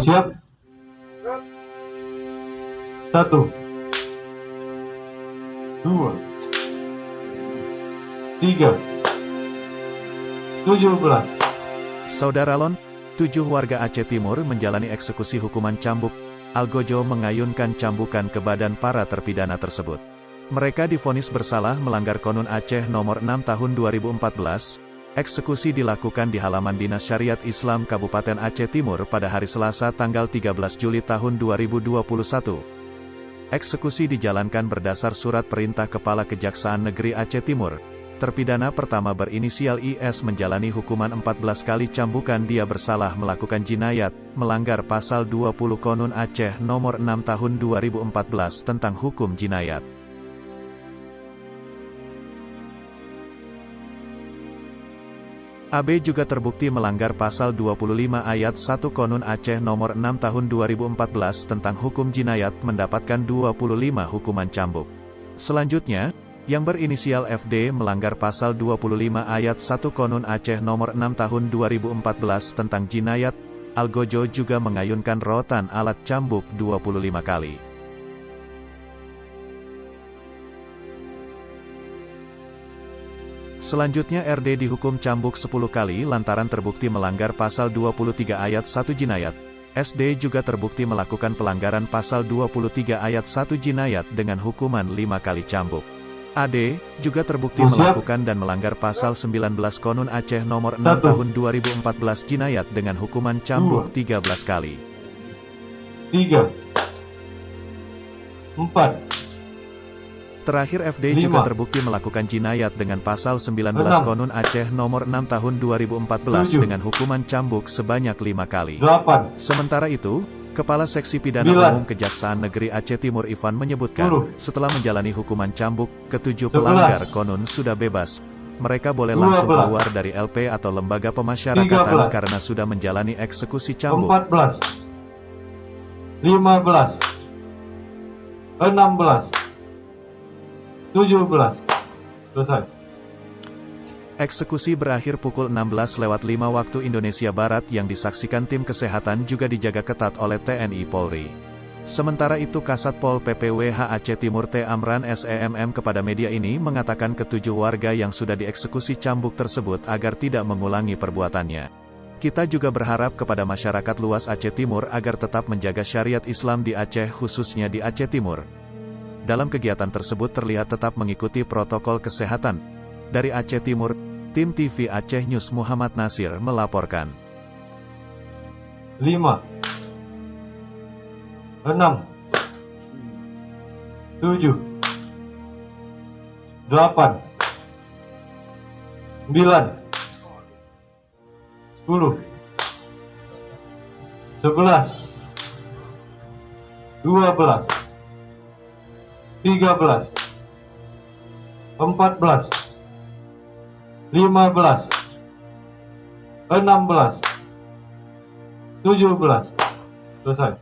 Siap. 1, 2, 3, 17. Saudara Lon, 7 warga Aceh Timur menjalani eksekusi hukuman cambuk. Algojo mengayunkan cambukan ke badan para terpidana tersebut. Mereka divonis bersalah melanggar Konun Aceh nomor 6 tahun 2014. Eksekusi dilakukan di halaman Dinas Syariat Islam Kabupaten Aceh Timur pada hari Selasa tanggal 13 Juli tahun 2021. Eksekusi dijalankan berdasar surat perintah Kepala Kejaksaan Negeri Aceh Timur. Terpidana pertama berinisial IS menjalani hukuman 14 kali cambukan. Dia bersalah melakukan jinayat, melanggar pasal 20 Konun Aceh nomor 6 tahun 2014 tentang hukum jinayat. AB juga terbukti melanggar pasal 25 ayat 1 Konun Aceh nomor 6 tahun 2014 tentang hukum jinayat, mendapatkan 25 hukuman cambuk. Selanjutnya, yang berinisial FD melanggar pasal 25 ayat 1 Konun Aceh nomor 6 tahun 2014 tentang jinayat. Algojo juga mengayunkan rotan alat cambuk 25 kali. Selanjutnya RD dihukum cambuk 10 kali lantaran terbukti melanggar pasal 23 ayat 1 jinayat. SD juga terbukti melakukan pelanggaran pasal 23 ayat 1 jinayat dengan hukuman 5 kali cambuk. AD juga terbukti melakukan dan melanggar pasal 19 Konun Aceh nomor 6 tahun 2014 jinayat dengan hukuman cambuk 13 kali. 3, 4. Terakhir FD juga terbukti melakukan jinayat dengan pasal 19 Konun Aceh nomor 6 tahun 2014 dengan hukuman cambuk sebanyak 5 kali. 8. Sementara itu, Kepala Seksi Pidana Umum Kejaksaan Negeri Aceh Timur Ivan menyebutkan, setelah menjalani hukuman cambuk, ke-7 pelanggar Konun sudah bebas. Mereka boleh langsung keluar dari LP atau lembaga pemasyarakatan karena sudah menjalani eksekusi cambuk. 14, 15, 16, 17. Selesai. Eksekusi berakhir pukul 16.05 waktu Indonesia Barat yang disaksikan tim kesehatan juga dijaga ketat oleh TNI Polri. Sementara itu Kasat Pol PPWH Aceh Timur T. Amran SEMM kepada media ini mengatakan ke-7 warga yang sudah dieksekusi cambuk tersebut agar tidak mengulangi perbuatannya. Kita juga berharap kepada masyarakat luas Aceh Timur agar tetap menjaga syariat Islam di Aceh, khususnya di Aceh Timur. Dalam kegiatan tersebut terlihat tetap mengikuti protokol kesehatan. Dari Aceh Timur, tim TV Aceh News Muhammad Nasir melaporkan. 5, 6, 7, 8, 9, 10, 11, 12, 13, 14, 15, 16, 17. Selesai.